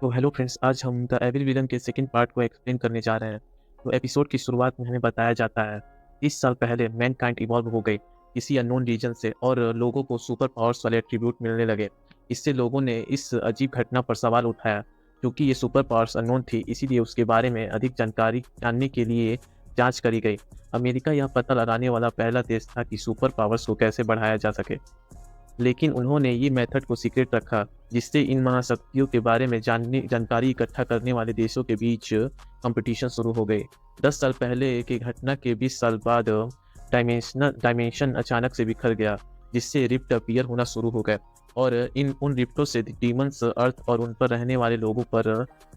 तो hello friends, आज हम द एविल विलन के सेकंड पार्ट को एक्सप्लेन करने जा रहे हैं। तो एपिसोड की शुरुआत में हमें बताया जाता है 30 साल पहले मैनकाइंड इवॉल्व हो गई किसी अननोन रीजन से और लोगों को सुपर पावर्स वाले एट्रीब्यूट मिलने लगे। इससे लोगों ने इस अजीब घटना पर सवाल उठाया। क्योंकि ये सुपर पावर्स अननोन थी, इसीलिए उसके बारे में अधिक जानकारी जानने के लिए जांच करी गई। अमेरिका यह पता लगाने वाला पहला देश था कि सुपर पावर्स को कैसे बढ़ाया जा सके, लेकिन उन्होंने ये मेथड को सीक्रेट रखा, जिससे इन महाशक्तियों के बारे में जानकारी इकट्ठा करने वाले देशों के बीच कंपटीशन शुरू हो गई। 10 साल पहले की घटना के 20 साल बाद डायमेंशन अचानक से बिखर गया, जिससे रिफ्ट अपीयर होना शुरू हो गए और इन उन रिफ्टों से डीमंस अर्थ और उन पर रहने वाले लोगों पर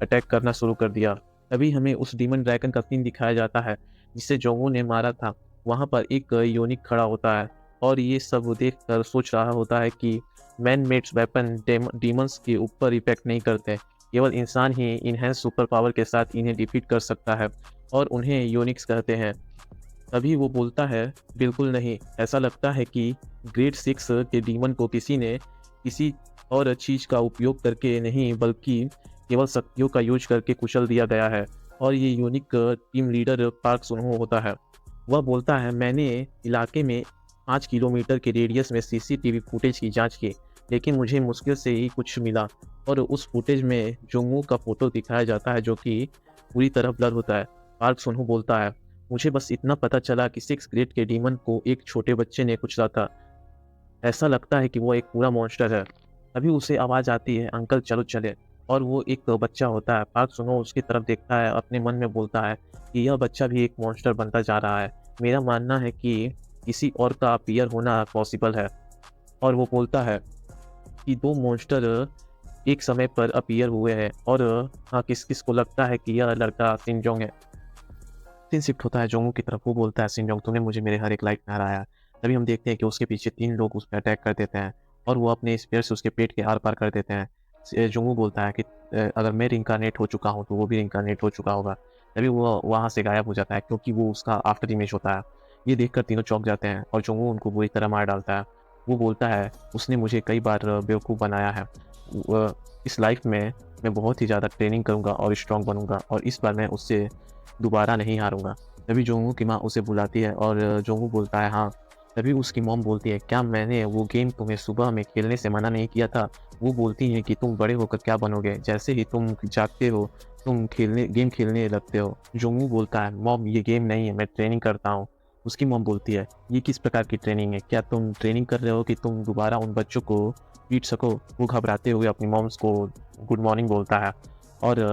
अटैक करना शुरू कर दिया। तभी हमें उस डीमन ड्रैगन का सीन दिखाया जाता है जिसे जोंगू ने मारा था। वहाँ पर एक यूनिक खड़ा होता है और ये सब देखकर सोच रहा होता है कि मैन मेड वेपन डीमंस के ऊपर इफेक्ट नहीं करते, केवल इंसान ही इनहेंस सुपर पावर के साथ इन्हें डिफीट कर सकता है और उन्हें यूनिक्स कहते हैं। तभी वो बोलता है, बिल्कुल नहीं, ऐसा लगता है कि ग्रेड 6 के डीमन को किसी ने किसी और चीज़ का उपयोग करके नहीं, बल्कि केवल शक्तियों का यूज करके कुचल दिया गया है। और ये यूनिक टीम लीडर पार्क सुनहो होता है। वह बोलता है, मैंने इलाके में 5 किलोमीटर के रेडियस में सीसीटीवी फुटेज की जांच की, लेकिन मुझे मुश्किल से ही कुछ मिला। और उस फुटेज में जोंगू का फोटो दिखाया जाता है जो कि पूरी तरह ब्लर होता है। पार्क सुनहो बोलता है, मुझे बस इतना पता चला कि 6 ग्रेड के डीमन को एक छोटे बच्चे ने कुचला था। ऐसा लगता है कि वो एक पूरा मॉन्स्टर है। तभी उसे आवाज़ आती है, अंकल चलो चले। और वो एक बच्चा होता है। पार्क सुनो उसकी तरफ देखता है, अपने मन में बोलता है कि यह बच्चा भी एक मॉन्स्टर बनता जा रहा है। मेरा मानना है कि किसी और का अपीयर होना पॉसिबल है। और वो बोलता है कि 2 मॉन्स्टर एक समय पर अपीयर हुए हैं और हाँ, किस-किस को लगता है कि यह लड़का शिनजोंग है। सीन शिफ्ट होता है जोंगू की तरफ। वो बोलता है, शिनजोंग तूने मुझे मेरे हर एक लाइफ में हराया। तभी हम देखते हैं कि उसके पीछे 3 लोग उस पे अटैक कर देते हैं और वो अपने स्पेयर से उसके पेट के आर-पार कर देते हैं। जोंगू बोलता है कि अगर मैं रिइंकार्नेट हो चुका हूँ तो वो भी रिइंकार्नेट हो चुका होगा। तभी वो वहाँ से गायब हो जाता है क्योंकि वो उसका आफ्टर इमेज होता है। ये देखकर तीनों चौंक जाते हैं और जोंगू उनको बुरी तरह मार डालता है। वो बोलता है, उसने मुझे कई बार बेवकूफ़ बनाया है। इस लाइफ में मैं बहुत ही ज़्यादा ट्रेनिंग करूँगा और स्ट्रॉन्ग बनूँगा और इस बार मैं उससे दोबारा नहीं हारूँगा। तभी जोंगू की माँ उसे बुलाती है और जोंगू बोलता है, हाँ। तभी उसकी मॉम बोलती है, क्या मैंने वो गेम तुम्हें सुबह में खेलने से मना नहीं किया था? वो बोलती हैं कि तुम बड़े होकर क्या बनोगे? जैसे ही तुम जागते हो, तुम गेम खेलने लगते हो। जोंगू बोलता है, मॉम ये गेम नहीं है, मैं ट्रेनिंग करता हूँ। उसकी मॉम बोलती है, ये किस प्रकार की ट्रेनिंग है? क्या तुम ट्रेनिंग कर रहे हो कि तुम दोबारा उन बच्चों को पीट सको? वो घबराते हुए अपनी मॉम्स को गुड मॉर्निंग बोलता है और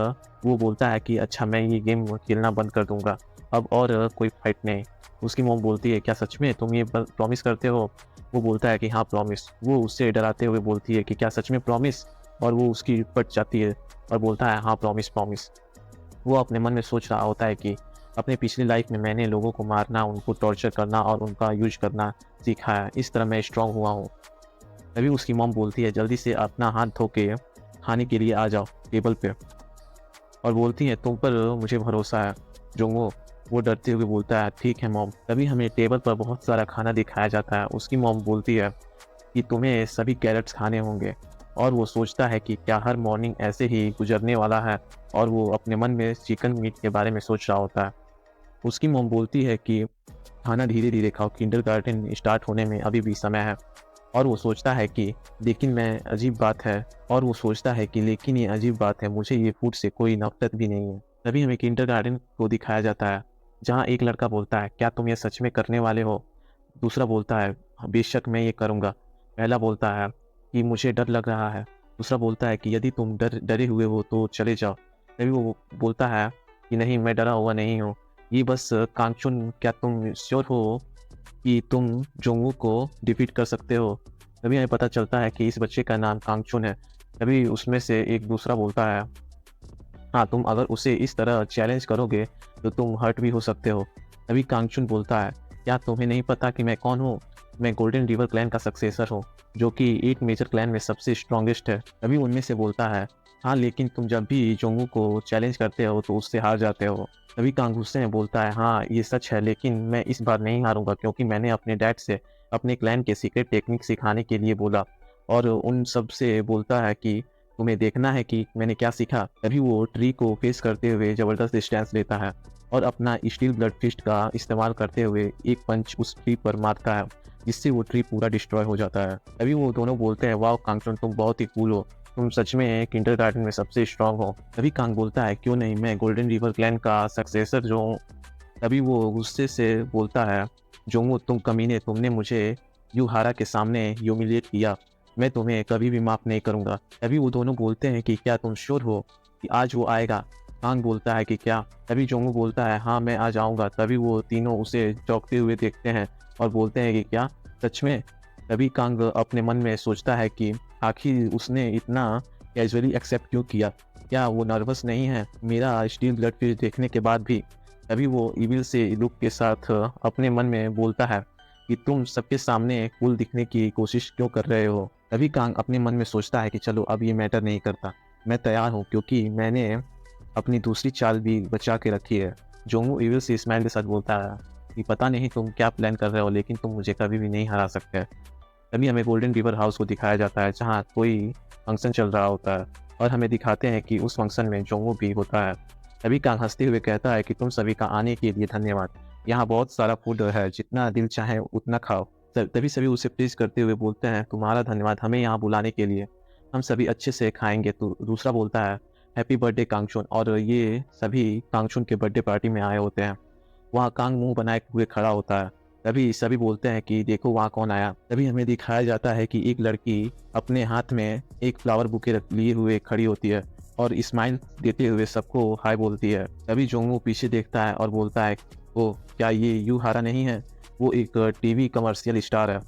वो बोलता है कि अच्छा मैं ये गेम खेलना बंद कर दूँगा, अब और कोई फाइट नहीं। उसकी मॉम बोलती है, क्या सच में तुम ये प्रॉमिस करते हो? वो बोलता है कि हाँ प्रॉमिस। वो उससे डराते हुए बोलती है कि क्या सच में प्रॉमिस? और वो उसकी पट जाती है और बोलता है, हाँ प्रॉमिस प्रॉमिस। वो अपने मन में सोच रहा होता है कि अपने पिछली लाइफ में मैंने लोगों को मारना, उनको टॉर्चर करना और उनका यूज़ करना सीखा है, इस तरह मैं स्ट्रॉन्ग हुआ हूँ। तभी उसकी मॉम बोलती है, जल्दी से अपना हाथ धो के खाने के लिए आ जाओ टेबल पे। और बोलती है, तुम पर मुझे भरोसा है जोंगो। वो डरते हुए बोलता है, ठीक है मॉम। तभी हमें टेबल पर बहुत सारा खाना दिखाया जाता है। उसकी मॉम बोलती है कि तुम्हें सभी कैरेट्स खाने होंगे। और वो सोचता है कि क्या हर मॉर्निंग ऐसे ही गुजरने वाला है, और वो अपने मन में चिकन मीट के बारे में सोच रहा होता है। उसकी मॉम बोलती है कि खाना धीरे-धीरे खाओ, किंडरगार्टन स्टार्ट होने में अभी भी समय है। और वो सोचता है कि लेकिन मैं अजीब बात है और वो सोचता है कि लेकिन ये अजीब बात है, मुझे ये फूड से कोई नफ़रत भी नहीं है। तभी हमें किंडरगार्टन को दिखाया जाता है, जहाँ एक लड़का बोलता है, क्या तुम ये सच में करने वाले हो? दूसरा बोलता है, "हाँ, बेशक मैं ये करूँगा।" पहला बोलता है कि मुझे डर लग रहा है। दूसरा बोलता है कि यदि तुम डरे हुए हो तो चले जाओ। तभी वो बोलता है कि नहीं, मैं डरा हुआ नहीं हूँ। ये बस कांगचुन, क्या तुम श्योर हो कि तुम जोंगू को डिफीट कर सकते हो? तभी हमें पता चलता है कि इस बच्चे का नाम कांगचुन है। तभी उसमें से एक दूसरा बोलता है, हाँ, तुम अगर उसे इस तरह चैलेंज करोगे तो तुम हर्ट भी हो सकते हो। तभी कांगचुन बोलता है, क्या तुम्हें नहीं पता कि मैं कौन हूँ? मैं गोल्डन रिवर क्लैन का सक्सेसर हूँ, जो कि 8 मेजर क्लैन में सबसे स्ट्रॉन्गेस्ट है। तभी उनमें से बोलता है, हाँ, लेकिन तुम जब भी जोंगू को चैलेंज करते हो तो उससे हार जाते हो। तभी कांग गुस्से में बोलता है, हाँ, ये सच है, लेकिन मैं इस बार नहीं हारूँगा क्योंकि मैंने अपने डैड से अपने क्लैन के सीक्रेट टेक्निक सिखाने के लिए बोला। और उन सब से बोलता है कि तुम्हें देखना है कि मैंने क्या सीखा। तभी वो ट्री को फेस करते हुए ज़बरदस्त स्टैंस लेता है और अपना स्टील ब्लड फिस्ट का इस्तेमाल करते हुए एक पंच उस ट्री पर मारता है, जिससे वो ट्री पूरा डिस्ट्रॉय हो जाता है। तभी वो दोनों बोलते हैं, वाह कांगचुन, तुम बहुत ही कूल हो, तुम सच में किंडरगार्टन में सबसे स्ट्रांग हो। तभी कांग बोलता है, क्यों नहीं, मैं गोल्डन रिवर क्लैन का सक्सेसर जो हूँ। तभी वो गुस्से से बोलता है, जोंगू तुम कमीने, तुमने मुझे युहारा के सामने ह्यूमिलिएट किया, मैं तुम्हें कभी भी माफ़ नहीं करूँगा। तभी वो दोनों बोलते हैं कि क्या तुम श्योर हो कि आज वो आएगा? कांग बोलता है कि क्या? तभी जोंगू बोलता है, हाँ मैं आज आऊँगा। तभी वो तीनों उसे चौंकते हुए देखते हैं और बोलते हैं कि क्या, सच में? तभी कांग अपने मन में सोचता है कि आखिर उसने इतना कैजुअली एक्सेप्ट क्यों किया? क्या वो नर्वस नहीं है मेरा स्टील ब्लड फिश देखने के बाद भी? तभी वो इविल से लुक के साथ अपने मन में बोलता है कि तुम सबके सामने कूल दिखने की कोशिश क्यों कर रहे हो? तभी कांग अपने मन में सोचता है कि चलो अब ये मैटर नहीं करता, मैं तैयार हूँ क्योंकि मैंने अपनी दूसरी चाल भी बचा के रखी है। जोंगू इविल से स्माइल के साथ बोलता है कि पता नहीं तुम क्या प्लान कर रहे हो, लेकिन तुम मुझे कभी भी नहीं हरा सकते। तभी हमें गोल्डन रिवर हाउस को दिखाया जाता है, जहाँ कोई फंक्शन चल रहा होता है और हमें दिखाते हैं कि उस फंक्शन में जोंगू भी होता है। तभी कांग हंसते हुए कहता है कि तुम सभी का आने के लिए धन्यवाद, यहाँ बहुत सारा फूड है, जितना दिल चाहे उतना खाओ। तभी सभी उसे प्लीज करते हुए बोलते हैं, तुम्हारा धन्यवाद हमें यहाँ बुलाने के लिए, हम सभी अच्छे से खाएंगे। तो दूसरा बोलता है, हैप्पी बर्थडे कांगचुन। और ये सभी कांगचुन के बर्थडे पार्टी में आए होते हैं। वहाँ कांग मुंह बनाए हुए खड़ा होता है। तभी सभी बोलते हैं कि देखो वहाँ कौन आया। तभी हमें दिखाया जाता है कि एक लड़की अपने हाथ में एक फ्लावर बुके लिए हुए खड़ी होती है और स्माइल देते हुए सबको हाय बोलती है। तभी जोंगू पीछे देखता है और बोलता है, ओ क्या ये युहारा नहीं है? वो एक टीवी कमर्शियल स्टार है।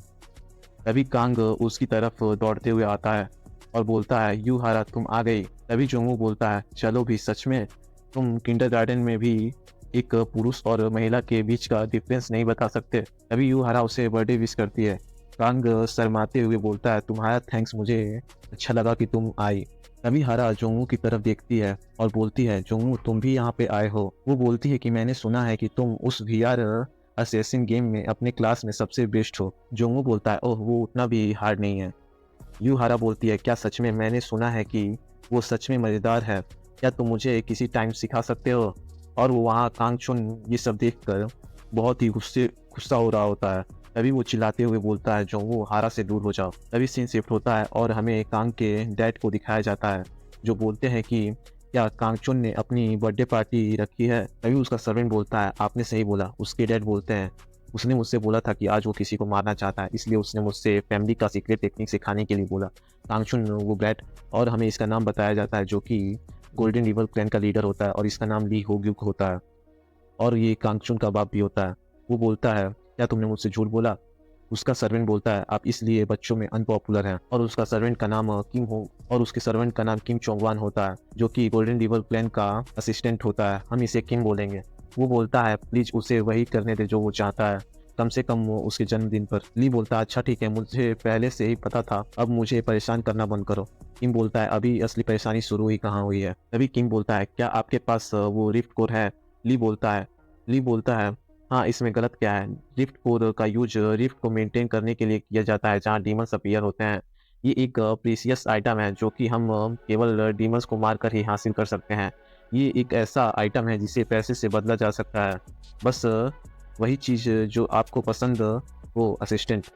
तभी कांग उसकी तरफ दौड़ते हुए आता है और बोलता है, युहारा तुम आ गई। तभी जोंगू बोलता है, चलो भी, सच में तुम किंडरगार्टन में भी एक पुरुष और महिला के बीच का डिफरेंस नहीं बता सकते। तभी युहारा उसे बर्थडे विश करती है। कांग शर्माते हुए बोलता है, तुम्हारा थैंक्स, मुझे अच्छा लगा कि तुम आई। तभी हारा जोंगू की तरफ देखती है और बोलती है, जोंगू तुम भी यहाँ पे आए हो? वो बोलती है कि मैंने सुना है कि तुम उस वीआर असेसिन गेम में अपने क्लास में सबसे बेस्ट हो। जोंगू बोलता है, ओह वो उतना भी हार्ड नहीं है। युहारा बोलती है, क्या सच में? मैंने सुना है कि वो सच में मज़ेदार है, क्या तुम मुझे किसी टाइम सिखा सकते हो? और वो वहाँ कांगचुन ये सब देखकर बहुत ही गुस्सा हो रहा होता है। तभी वो चिल्लाते हुए बोलता है, जोंगू हारा से दूर हो जाओ। तभी सीन शिफ्ट होता है और हमें कांग के डैड को दिखाया जाता है, जो बोलते हैं कि क्या कांगचुन ने अपनी बर्थडे पार्टी रखी है? तभी उसका सर्वेंट बोलता है, आपने सही बोला। उसके डैड बोलते हैं, उसने मुझसे बोला था कि आज वो किसी को मारना चाहता है, इसलिए उसने मुझसे फैमिली का सीक्रेट टेक्निक सिखाने के लिए बोला। कांगचुन वो ब्रैट, और हमें इसका नाम बताया जाता है, जो कि गोल्डन रिवर क्लैन का लीडर होता है और इसका नाम ली होग्युक होता है और ये कांगचुन का बाप भी होता है। वो बोलता है, क्या तुमने मुझसे झूठ बोला? उसका सर्वेंट बोलता है, आप इसलिए बच्चों में अनपॉपुलर हैं। और उसका सर्वेंट का नाम किम हो और उसके सर्वेंट का नाम किम चोंगवान होता है, जो कि गोल्डन रिवर क्लैन का असिस्टेंट होता है, हम इसे किम बोलेंगे। वो बोलता है, प्लीज उसे वही करने दे जो वो चाहता है, कम से कम वो उसके जन्मदिन पर। ली बोलता है, अच्छा ठीक है, मुझे पहले से ही पता था, अब मुझे परेशान करना बंद करो। किम बोलता है, अभी असली परेशानी शुरू ही कहाँ हुई है। तभी किम बोलता है, क्या आपके पास वो रिफ्ट कोर है? ली बोलता है ली बोलता है, हाँ, इसमें गलत क्या है? रिफ्ट कोर का यूज रिफ्ट को मेंटेन करने के लिए किया जाता है, जहाँ डीमंस अपीयर होते हैं। ये एक प्रीसियस आइटम है जो कि हम केवल डीमंस को मारकर ही हासिल कर सकते हैं। ये एक ऐसा आइटम है जिसे पैसे से बदला जा सकता है, बस वही चीज़ जो आपको पसंद हो असिस्टेंट।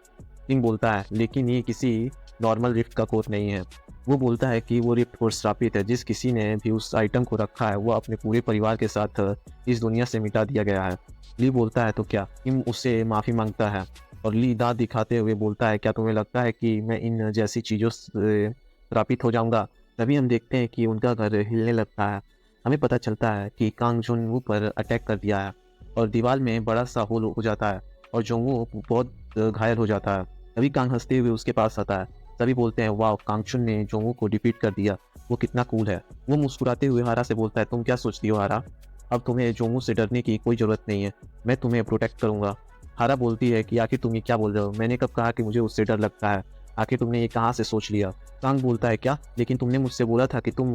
किंग बोलता है, लेकिन ये किसी नॉर्मल रिफ्ट का कोर नहीं है। वो बोलता है कि वो रिफ्ट कोर श्रापित है, जिस किसी ने भी उस आइटम को रखा है वो अपने पूरे परिवार के साथ इस दुनिया से मिटा दिया गया है। ली बोलता है, तो क्या? किम उससे माफ़ी मांगता है और ली दांत दिखाते हुए बोलता है, क्या तुम्हें लगता है कि मैं इन जैसी चीज़ों से श्रापित हो जाऊंगा? तभी हम देखते हैं कि उनका घर हिलने लगता है। हमें पता चलता है कि कांग जुन पर अटैक कर दिया है और दीवार में बड़ा सा होल हो जाता है और जोंगू बहुत घायल हो जाता है। तभी कांग हंसते हुए उसके पास आता है। सभी बोलते हैं, वाह, कांगचुन ने जोंगू को डिफीट कर दिया, वो कितना कूल है। वो मुस्कुराते हुए हारा से बोलता है, तुम क्या सोचती हो हारा? अब तुम्हें जोंगू से डरने की कोई ज़रूरत नहीं है, मैं तुम्हें प्रोटेक्ट करूंगा। हारा बोलती है कि आखिर तुम ये क्या बोल रहे हो? मैंने कब कहा कि मुझे उससे डर लगता है? आखिर तुमने ये कहाँ से सोच लिया? कांग बोलता है, क्या? लेकिन तुमने मुझसे बोला था कि तुम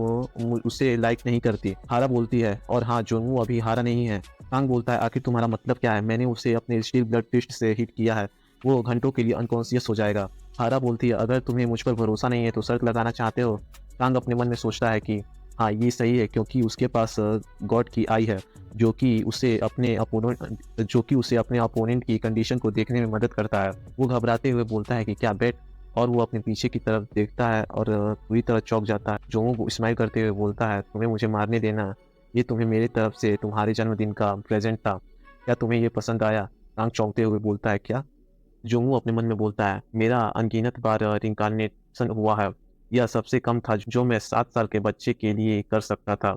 उसे लाइक नहीं करती। हारा बोलती है, और हाँ, जोंगू अभी हारा नहीं है। कांग बोलता है, आखिर तुम्हारा मतलब क्या है? मैंने उसे अपने स्टील ब्लड फिस्ट से हिट किया है, वो घंटों के लिए अनकॉन्शियस हो जाएगा। हारा बोलती है, अगर तुम्हें मुझ पर भरोसा नहीं है तो शर्त लगाना चाहते हो? कांग अपने मन में सोचता है कि हाँ, ये सही है क्योंकि उसके पास गॉड की आई है जो कि उसे अपने अपोनेंट की कंडीशन को देखने में मदद करता है। वो घबराते हुए बोलता है कि क्या बेट? और वो अपने पीछे की तरफ देखता है और पूरी तरह चौंक जाता है। जोंगू स्माइल करते हुए बोलता है, तुम्हें मुझे मारने देना, ये तुम्हें मेरी तरफ से तुम्हारे जन्मदिन का प्रेजेंट था। क्या तुम्हें ये पसंद आया? कांग चौंकते हुए बोलता है, क्या? जोंगू अपने मन में बोलता है, मेरा अनगिनत बार रिइंकार्नेशन हुआ है। यह सबसे कम था जो मैं 7 साल के बच्चे के लिए कर सकता था।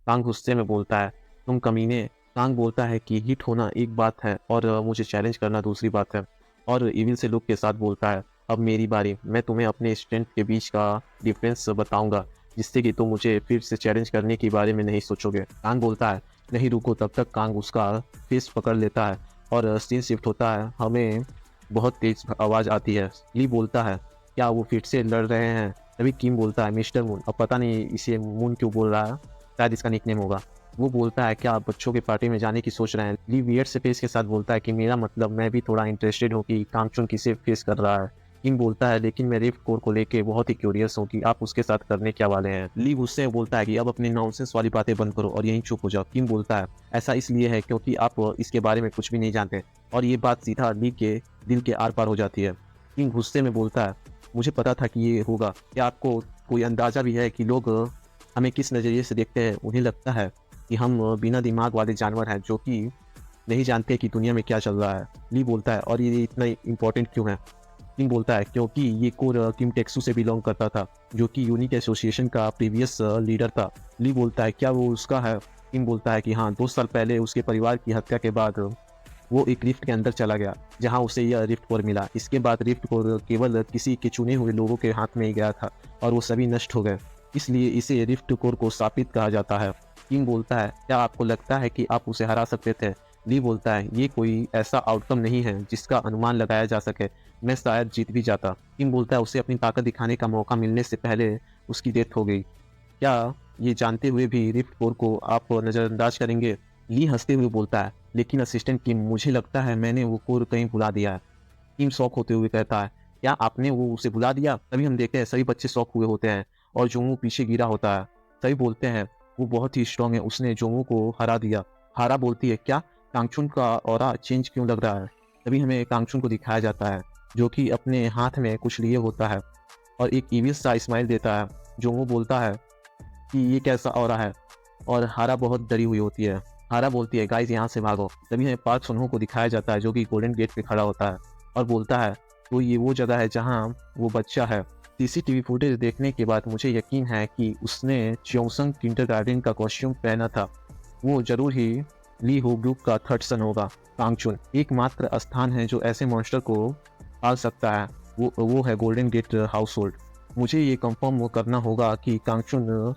कांग गुस्से में बोलता है, तुम कमीने। कांग बोलता है कि हिट होना एक बात है और मुझे चैलेंज करना दूसरी बात है। और इविल से लुक के साथ बोलता है, अब मेरी बारी, मैं तुम्हें अपने स्ट्रेंथ के बीच का डिफरेंस बताऊंगा जिससे कि तुम मुझे फिर से चैलेंज करने के बारे में नहीं सोचोगे। कांग बोलता है, नहीं रुको। तब तक कांग उसका फेस पकड़ लेता है और सीन शिफ्ट होता है। हमें बहुत तेज आवाज़ आती है। ली बोलता है, क्या वो फिर से लड़ रहे हैं? तभी किम बोलता है, मिस्टर मून। अब पता नहीं इसे मून क्यों बोल रहा है, शायद इसका निकनेम होगा। वो बोलता है, क्या आप बच्चों के पार्टी में जाने की सोच रहे हैं? ली वियर्ड से फेस के साथ बोलता है कि मेरा मतलब मैं भी थोड़ा इंटरेस्टेड हूँ कि कांगचुन किसे फेस कर रहा है। किम बोलता है, लेकिन मैं रिफ्ट कोर को लेके बहुत ही क्यूरियस हूँ कि आप उसके साथ करने क्या वाले हैं। ली गुस्से में बोलता है कि अब अपनी नॉनसेंस वाली बातें बंद करो और यहीं चुप हो जाओ। किम बोलता है, ऐसा इसलिए है क्योंकि आप इसके बारे में कुछ भी नहीं जानते। और ये बात सीधा ली के दिल के आर पार हो जाती है। किंग गुस्से में बोलता है, मुझे पता था कि ये होगा। क्या आपको कोई अंदाजा भी है कि लोग हमें किस नज़रिए से देखते हैं? उन्हें लगता है कि हम बिना दिमाग वाले जानवर हैं जो कि नहीं जानते कि दुनिया में क्या चल रहा है। ली बोलता है, और ये इतना इम्पोर्टेंट क्यों है? किंग बोलता है, क्योंकि ये कोर किम टेक्सू से बिलोंग करता था जो कि यूनिक एसोसिएशन का प्रीवियस लीडर था। ली बोलता है, क्या वो उसका है? किंग बोलता है कि हाँ, 2 साल पहले उसके परिवार की हत्या के बाद वो एक रिफ्ट के अंदर चला गया जहां उसे यह रिफ्ट कोर मिला। इसके बाद रिफ्ट कोर केवल किसी के चुने हुए लोगों के हाथ में ही गया था और वो सभी नष्ट हो गए, इसलिए इसे रिफ्ट कोर को स्थापित कहा जाता है। किंग बोलता है, क्या आपको लगता है कि आप उसे हरा सकते थे? ली बोलता है, ये कोई ऐसा आउटकम नहीं है जिसका अनुमान लगाया जा सके, मैं शायद जीत भी जाता। किंग बोलता है, उसे अपनी ताकत दिखाने का मौका मिलने से पहले उसकी डेथ हो गई। क्या ये जानते हुए भी रिफ्ट कोर को आप नज़रअंदाज करेंगे? ली हंसते हुए बोलता है, लेकिन असिस्टेंट किम, मुझे लगता है मैंने वो कोर कहीं भुला दिया है। किम शॉक होते हुए कहता है, क्या आपने वो उसे भुला दिया? तभी हम देखते हैं सभी बच्चे शॉक हुए होते हैं और जोंगू पीछे गिरा होता है। सभी बोलते हैं, वो बहुत ही स्ट्रांग है, उसने जोंगू को हरा दिया। हारा बोलती है, क्या? कांगचुन का ऑरा चेंज क्यों लग रहा है? तभी हमें कांगचुन को दिखाया जाता है जो कि अपने हाथ में कुछ लिए होता है और एक ईविल सा स्माइल देता है। जोंगू बोलता है कि ये कैसा ऑरा है, और हारा बहुत डरी हुई होती है। हारा बोलती है, गाइस यहाँ से भागो। तभी हमें पार्क सुनहो को दिखाया जाता है जो कि गोल्डन गेट पे खड़ा होता है और बोलता है, तो ये वो जगह है जहाँ वो बच्चा है। सीसीटीवी फुटेज देखने के बाद मुझे यकीन है कि उसने च्योंगसंग किंडरगार्टन का कॉस्ट्यूम पहना था। वो जरूर ही ली हो ग्रुप का थर्ड सन होगा। कांगचुन एकमात्र स्थान है जो ऐसे मॉन्स्टर को पाल सकता है, वो है गोल्डन गेट हाउस होल्ड। मुझे ये कंफर्म करना होगा कि कांगचुन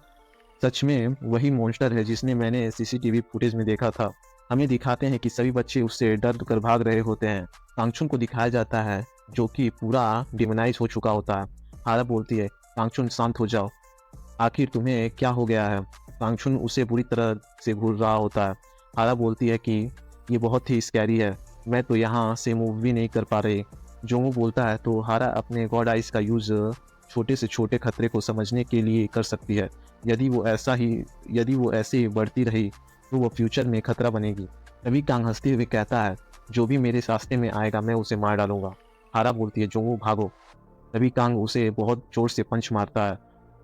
सच में वही मॉन्स्टर है जिसने मैंने सीसीटीवी फुटेज में देखा था। हमें दिखाते हैं कि सभी बच्चे उससे डर कर भाग रहे होते हैं। कांगचुन को दिखाया जाता है जो कि पूरा डिमोनाइज हो चुका होता है। हारा बोलती है, कांगचुन शांत हो जाओ, आखिर तुम्हें क्या हो गया है? कांगचुन उसे बुरी तरह से घूर रहा होता है। हारा बोलती है कि ये बहुत ही स्कैरी है, मैं तो यहाँ से मूव भी नहीं कर पा रही। जोंगू बोलता है, तो हारा अपने गॉड आइज का यूज़ छोटे से छोटे खतरे को समझने के लिए कर सकती है। यदि वो ऐसे ही बढ़ती रही तो वो फ्यूचर में खतरा बनेगी। तभी कांग हंसते हुए कहता है, जो भी मेरे रास्ते में आएगा मैं उसे मार डालूंगा। हारा बोलती है, जोंगू भागो। तभी कांग उसे बहुत जोर से पंच मारता है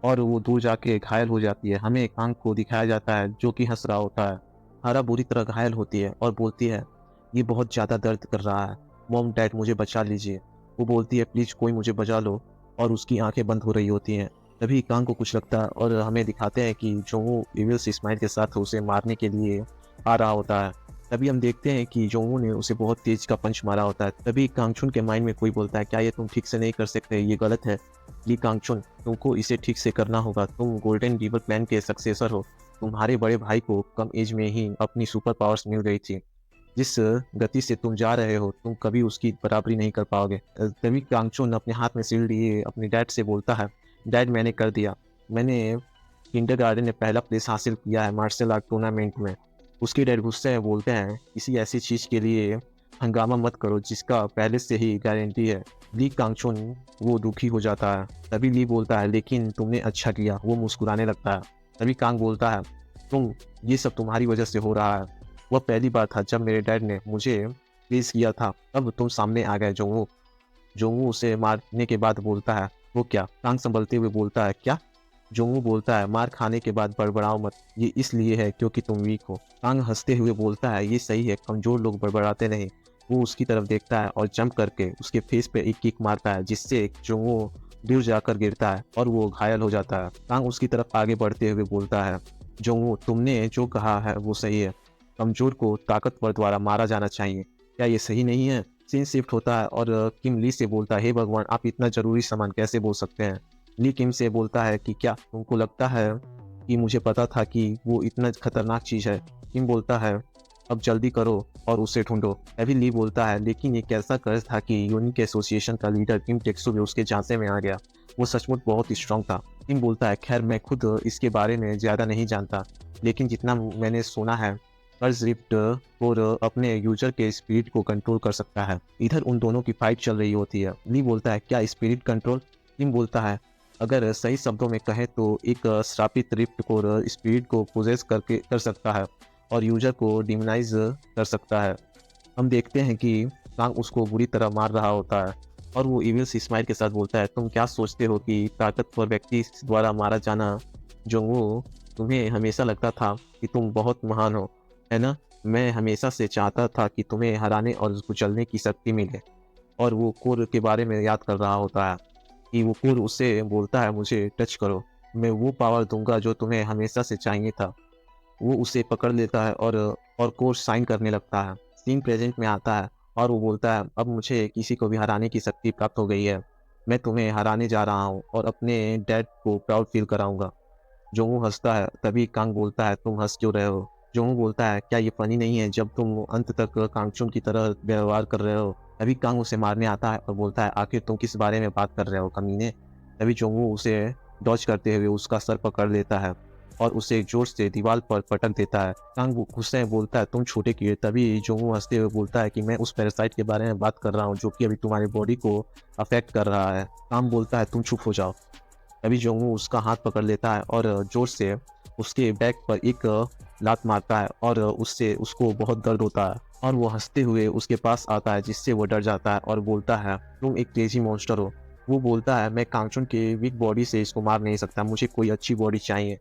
और वो दूर जाके घायल हो जाती है। हमें कांग को दिखाया जाता है जो कि हंस रहा होता है। हारा बुरी तरह घायल होती है और बोलती है, ये बहुत ज़्यादा दर्द कर रहा है, मॉम डैड मुझे बचा लीजिए। वो बोलती है, प्लीज़ कोई मुझे बचा लो, और उसकी आंखें बंद हो रही होती हैं। तभी कांग को कुछ लगता है और हमें दिखाते हैं कि जोंगू इविल से स्माइल के साथ उसे मारने के लिए आ रहा होता है। तभी हम देखते हैं कि जोंगू ने उसे बहुत तेज का पंच मारा होता है। तभी कांगचुन के माइंड में कोई बोलता है, क्या ये तुम ठीक से नहीं कर सकते? ये गलत है। ली कांगचुन, तुमको इसे ठीक से करना होगा, तुम गोल्डन रिवर प्लान के सक्सेसर हो। तुम्हारे बड़े भाई को कम एज में ही अपनी सुपर पावर्स मिल गई थी। जिस गति से तुम जा रहे हो तुम कभी उसकी बराबरी नहीं कर पाओगे। तभी कांगचुन अपने हाथ में शील्ड लिए अपने डैड से बोलता है, डैड मैंने कर दिया, मैंने किंडरगार्टन में पहला प्लेस हासिल किया है मार्शल आर्ट टूर्नामेंट में। उसके डैड गुस्से में बोलते हैं, किसी ऐसी चीज़ के लिए हंगामा मत करो जिसका पहले से ही गारंटी है। ली कांगचुन वो दुखी हो जाता है। तभी ली बोलता है लेकिन तुमने अच्छा किया। वो मुस्कुराने लगता है। तभी कांग बोलता है तुम ये सब तुम्हारी वजह से हो रहा है। वह पहली बार था जब मेरे डैड ने मुझे प्रेज़ किया था। अब तुम सामने आ गए जोंगवू। जोंगवू उसे मारने के बाद बोलता है वो क्या? कांग संभलते हुए बोलता है क्या? जोंगवू बोलता है मार खाने के बाद बड़बड़ाओ मत। ये इसलिए है क्योंकि तुम वीक हो। कांग हंसते हुए बोलता है ये सही है, कमजोर लोग बड़बड़ाते नहीं। वो उसकी तरफ देखता है और जंप करके उसके फेस पे एक किक मारता है जिससे जोंगवू दूर जाकर गिरता है और वो घायल हो जाता है। कांग उसकी तरफ आगे बढ़ते हुए बोलता है जोंगवू तुमने जो कहा है वो सही है। कमजोर को ताकतवर द्वारा मारा जाना चाहिए। क्या ये सही नहीं है? सीन शिफ्ट होता है और किम ली से बोलता है हे भगवान आप इतना जरूरी सामान कैसे बोल सकते हैं? ली किम से बोलता है कि क्या तुमको लगता है कि मुझे पता था कि वो इतना खतरनाक चीज़ है? किम बोलता है अब जल्दी करो और उसे ढूंढो। अभी ली बोलता है लेकिन ये कैसा कर्ज था कि यूनिक एसोसिएशन का लीडर किम टेक्सो भी उसके झांसे में आ गया। वो सचमुच बहुत ही स्ट्रांग था। किम बोलता है खैर मैं खुद इसके बारे में ज़्यादा नहीं जानता लेकिन जितना मैंने सुना है कर्ज रिफ्ट और अपने यूजर के स्पिरिट को कंट्रोल कर सकता है। इधर उन दोनों की फाइट चल रही होती है। ली बोलता है क्या स्पिरिट कंट्रोल? किम बोलता है अगर सही शब्दों में कहें तो एक श्रापित रिफ्ट को स्पिरिट को पोजेस करके कर सकता है और यूजर को डिमोनाइज कर सकता है। हम देखते हैं कि कांग उसको बुरी तरह मार रहा होता है और वो इविल स्माइल के साथ बोलता है तुम क्या सोचते हो कि ताकतवर व्यक्ति द्वारा मारा जाना जोंगवू तुम्हें हमेशा लगता था कि तुम बहुत महान हो, है ना? मैं हमेशा से चाहता था कि तुम्हें हराने और कुचलने की शक्ति मिले। और वो कोर के बारे में याद कर रहा होता है कि वो कोर उससे बोलता है मुझे टच करो, मैं वो पावर दूंगा जो तुम्हें हमेशा से चाहिए था। वो उसे पकड़ लेता है और कोर साइन करने लगता है। सीन प्रेजेंट में आता है और वो बोलता है अब मुझे किसी को भी हराने की शक्ति प्राप्त हो गई है। मैं तुम्हें हराने जा रहा हूँ और अपने डैड को प्राउड फील कराऊंगा। जोंगू हंसता है। तभी कांग बोलता है तुम हंस क्यों रहे हो? जोंगू बोलता है क्या ये फनी नहीं है जब तुम अंत तक कांगचुन की तरह व्यवहार कर रहे हो? तभी कांग उसे मारने आता है और बोलता है आखिर तुम किस बारे में बात कर रहे हो कमीने? तभी जोंगू उसे डॉज करते हुए उसका सर पकड़ लेता है और उसे जोर से दीवार पर पटक देता है। कांग गुस्से में बोलता है तुम छोटे कीड़े। तभी जोंगू हंसते हुए बोलता है कि मैं उस पैरासाइट के बारे में बात कर रहा हूँ जो कि अभी तुम्हारी बॉडी को अफेक्ट कर रहा है। कांग बोलता है तुम चुप हो जाओ। तभी जोंगू उसका हाथ पकड़ लेता है और जोर से उसके बैक पर एक लात मारता है और उससे उसको बहुत दर्द होता है और वो हंसते हुए उसके पास आता है जिससे वो डर जाता है और बोलता है तुम एक क्रेजी मॉन्स्टर हो। वो बोलता है मैं कांगचुन के वीक बॉडी से इसको मार नहीं सकता, मुझे कोई अच्छी बॉडी चाहिए।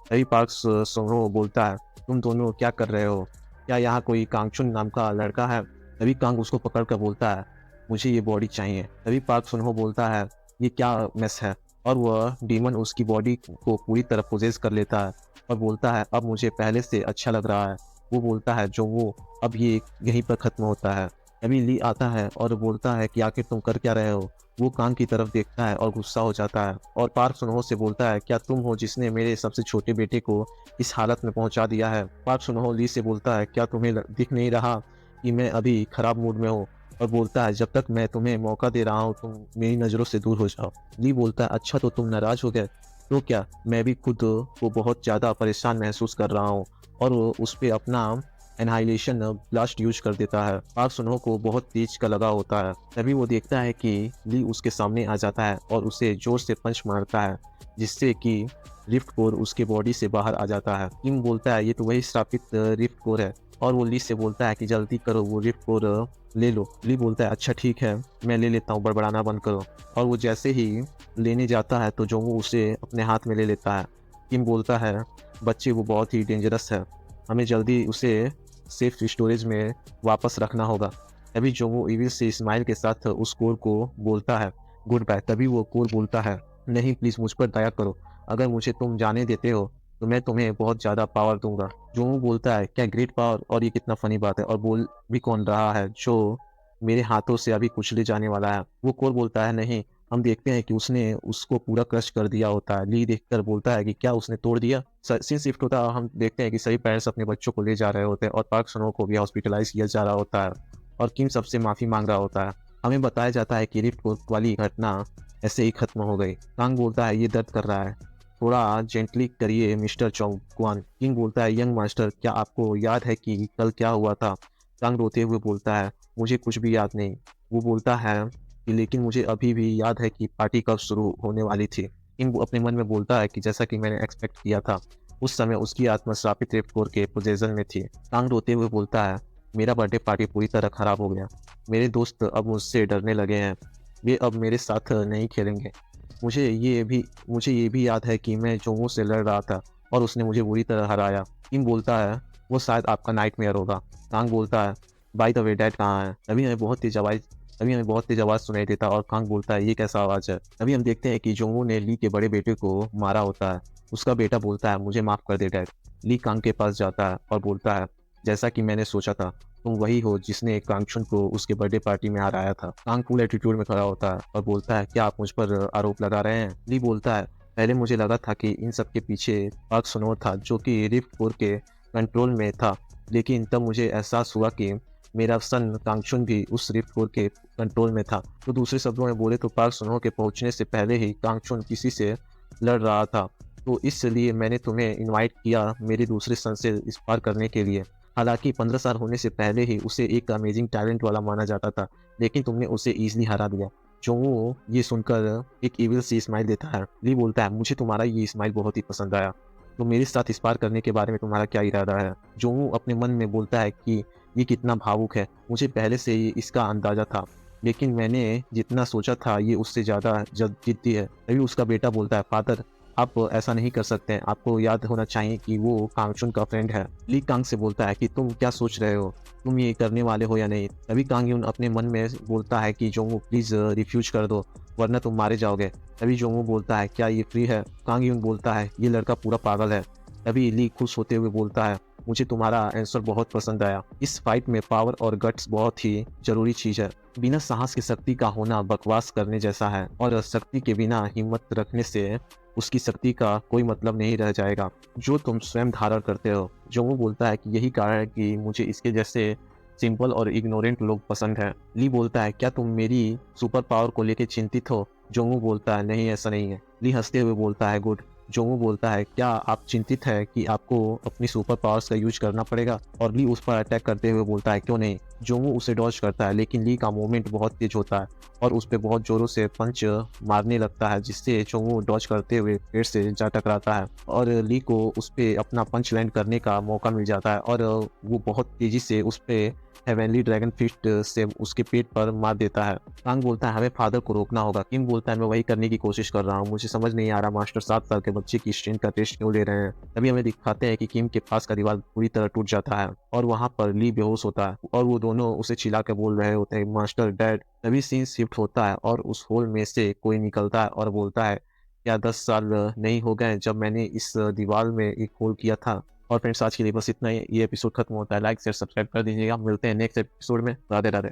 तभी पार्क सोनो बोलता है तुम दोनों क्या कर रहे हो? क्या यहाँ कोई कांगचुन नाम का लड़का है? तभी कांग उसको पकड़ कर बोलता है मुझे ये बॉडी चाहिए। तभी पार्क सुनहो बोलता है ये क्या मेस है? और वह डीमन उसकी बॉडी को पूरी तरह पोजेस कर लेता है और बोलता है अब मुझे पहले से अच्छा लग रहा है। वो बोलता है जो वो अब ये यहीं पर ख़त्म होता है। तभी ली आता है और बोलता है कि आखिर तुम कर क्या रहे हो? वो कांग की तरफ देखता है और गुस्सा हो जाता है और पार्क सुनहो से बोलता है क्या तुम हो जिसने मेरे सबसे छोटे बेटे को इस हालत में पहुंचा दिया है? पार्क सुनहो ली से बोलता है क्या तुम्हें दिख नहीं रहा कि मैं अभी खराब मूड में हूँ? और बोलता है जब तक मैं तुम्हें मौका दे रहा हूँ तुम मेरी नज़रों से दूर हो जाओ। ली बोलता है अच्छा तो तुम नाराज हो गए? तो क्या मैं भी खुद को बहुत ज़्यादा परेशान महसूस कर रहा हूँ। और वो उस पे अपना एनहाइलेशन ब्लास्ट यूज कर देता है। पार्क सुनो को बहुत तेज का लगा होता है। तभी वो देखता है कि ली उसके सामने आ जाता है और उसे जोर से पंच मारता है जिससे कि रिफ्ट कोर उसके बॉडी से बाहर आ जाता है। किंग बोलता है ये तो वही श्रापित रिफ्ट कोर है और वो ली से बोलता है कि जल्दी करो वो रिफ्ट कोर ले लो। ली बोलता है अच्छा ठीक है मैं ले लेता हूँ, बड़बड़ाना बंद करो। और वो जैसे ही लेने जाता है तो जोंगू उसे अपने हाथ में ले लेता है। किम बोलता है बच्चे वो बहुत ही डेंजरस है, हमें जल्दी उसे सेफ स्टोरेज में वापस रखना होगा। तभी जोंगू इविल से स्माइल के साथ उस कोर को बोलता है गुड बाय। तभी वो कोर बोलता है नहीं प्लीज़ मुझ पर दया करो, अगर मुझे तुम जाने देते हो तो मैं तुम्हें बहुत ज़्यादा पावर दूंगा। जोंगू बोलता है क्या ग्रेट पावर, और ये कितना फनी बात है, और बोल भी कौन रहा है जो मेरे हाथों से अभी कुचले जाने वाला है। वो कोर बोलता है नहीं, हम देखते हैं कि उसने उसको पूरा क्रश कर दिया होता है। ली देखकर बोलता है कि क्या उसने तोड़ दिया? सीन शिफ्ट होता है, हम देखते हैं कि सभी पेरेंट्स अपने बच्चों को ले जा रहे होते हैं और पार्क सनो को भी हॉस्पिटलाइज किया जा रहा होता है और किम सबसे माफ़ी मांग रहा होता है। हमें बताया जाता है कि रिफ्ट कोर वाली घटना ऐसे ही खत्म हो गई। कांग बोलता है ये दर्द कर रहा है, थोड़ा जेंटली करिए मिस्टर चौंगक्वान। किंग बोलता है यंग मास्टर क्या आपको याद है कि कल क्या हुआ था? कांग रोते हुए बोलता है मुझे कुछ भी याद नहीं। वो बोलता है कि लेकिन मुझे अभी भी याद है कि पार्टी कब शुरू होने वाली थी। किम वो अपने मन में बोलता है कि जैसा कि मैंने एक्सपेक्ट किया था, उस समय उसकी आत्मा श्रापित रेपकोर के पोजेसन में थी। कांग रोते हुए बोलता है, मेरा बर्थडे पार्टी पूरी तरह खराब हो गया। मेरे दोस्त अब मुझसे डरने लगे हैं। वे अब मेरे साथ नहीं खेलेंगे। मुझे मुझे ये भी याद है कि मैं जोंगू से लड़ रहा था और उसने मुझे बुरी तरह हराया। किम बोलता है, वो शायद आपका नाइटमेयर होगा। कांग बोलता है, बाय द वे डैड कहाँ है? तभी हमें बहुत तेज आवाज़ सुनाई देता और कांग बोलता है, ये कैसा आवाज़ है? तभी हम देखते हैं कि जोंगू ने ली के बड़े बेटे को मारा होता है। उसका बेटा बोलता है, मुझे माफ़ कर दे डैड। ली कांग के पास जाता है और बोलता है, जैसा कि मैंने सोचा था, तुम वही हो जिसने कांगचुन को उसके बर्थडे पार्टी में हराया था। कांग फुल एटीट्यूड में खड़ा होता है और बोलता है, क्या आप मुझ पर आरोप लगा रहे हैं? ली बोलता है, पहले मुझे लगा था कि इन सब के पीछे पार्क सुनो था, जो कि रिफ्ट 4 के कंट्रोल में था, लेकिन तब मुझे एहसास हुआ कि मेरा सन कांगचुन भी उस रिफ्ट 4 के कंट्रोल में था। तो दूसरे शब्दों में बोले तो पार्क सुनो के पहुंचने से पहले ही कांगचुन किसी से लड़ रहा था। तो इसलिए मैंने तुम्हें इनवाइट किया मेरे दूसरे सन से इस पार करने के लिए। हालांकि 15 साल होने से पहले ही उसे एक अमेजिंग टैलेंट वाला माना जाता था, लेकिन तुमने उसे ईजिली हरा दिया। जोंगू ये सुनकर एक इविल सी स्माइल देता है। ली बोलता है, मुझे तुम्हारा ये स्माइल बहुत ही पसंद आया। तो मेरे साथ इस पार करने के बारे में तुम्हारा क्या इरादा है? जोंगू अपने मन में बोलता है कि ये कितना भावुक है। मुझे पहले से ही इसका अंदाजा था, लेकिन मैंने जितना सोचा था ये उससे ज़्यादा जिद्दी है। तभी उसका बेटा बोलता है, फादर आप ऐसा नहीं कर सकते हैं। आपको याद होना चाहिए कि वो कांगचुन का फ्रेंड है। ली कांग से बोलता है कि तुम क्या सोच रहे हो? तुम ये करने वाले हो या नहीं? तभी कांग यून अपने मन में बोलता है कि जोंगू प्लीज़ रिफ्यूज कर दो, वरना तुम मारे जाओगे। तभी जोंगू बोलता है, क्या ये फ्री है? कांग यून बोलता है, ये लड़का पूरा पागल है। तभी ली खुश होते हुए बोलता है, मुझे तुम्हारा आंसर बहुत पसंद आया। इस फाइट में पावर और गट्स बहुत ही जरूरी चीज है। बिना साहस की शक्ति का होना बकवास करने जैसा है, और शक्ति के बिना हिम्मत रखने से उसकी शक्ति का कोई मतलब नहीं रह जाएगा जो तुम स्वयं धारण करते हो। जो वो बोलता है कि यही कारण है कि मुझे इसके जैसे सिंपल और इग्नोरेंट लोग पसंद है। ली बोलता है, क्या तुम मेरी सुपर पावर को लेकर चिंतित हो? जोंगू बोलता है, नहीं ऐसा नहीं है। ली हंसते हुए बोलता है, गुड। जोंगू बोलता है, क्या आप चिंतित है कि आपको अपनी सुपर पावर्स का यूज करना पड़ेगा? और ली उस पर अटैक करते हुए बोलता है, क्यों नहीं। जोंगू उसे डॉज करता है, लेकिन ली का मूवमेंट बहुत तेज होता है और उस पर बहुत जोरों से पंच मारने लगता है, जिससे जोंगू डॉज करते हुए पेड़ से जा टकराता है और ली को उस पर अपना पंच लैंड करने का मौका मिल जाता है और वो बहुत तेजी से उस पर हेवनली ड्रैगन फिस्ट से उसके पेट पर मार देता है। कांग बोलता है, हमें फादर को रोकना होगा। किम बोलता है, मैं वही करने की कोशिश कर रहा हूँ। मुझे समझ नहीं आ रहा मास्टर 7 साल के बच्चे की स्ट्रेंथ का टेस्ट क्यों ले रहे हैं। तभी हमें दिखाते हैं कि किम के पास का दीवार पूरी तरह टूट जाता है और वहाँ पर ली बेहोश होता है और वो दोनों उसे चिल्ला के बोल रहे होते हैं, मास्टर डैड। तभी सीन शिफ्ट होता है और उस होल में से कोई निकलता है और बोलता है, क्या 10 साल नहीं हो गए जब मैंने इस दीवार में एक होल किया था? और फ्रेंड्स, आज के लिए बस इतना ही। ये एपिसोड खत्म होता है। लाइक शेयर सब्सक्राइब कर दीजिएगा। मिलते हैं नेक्स्ट एपिसोड में। राधे राधे।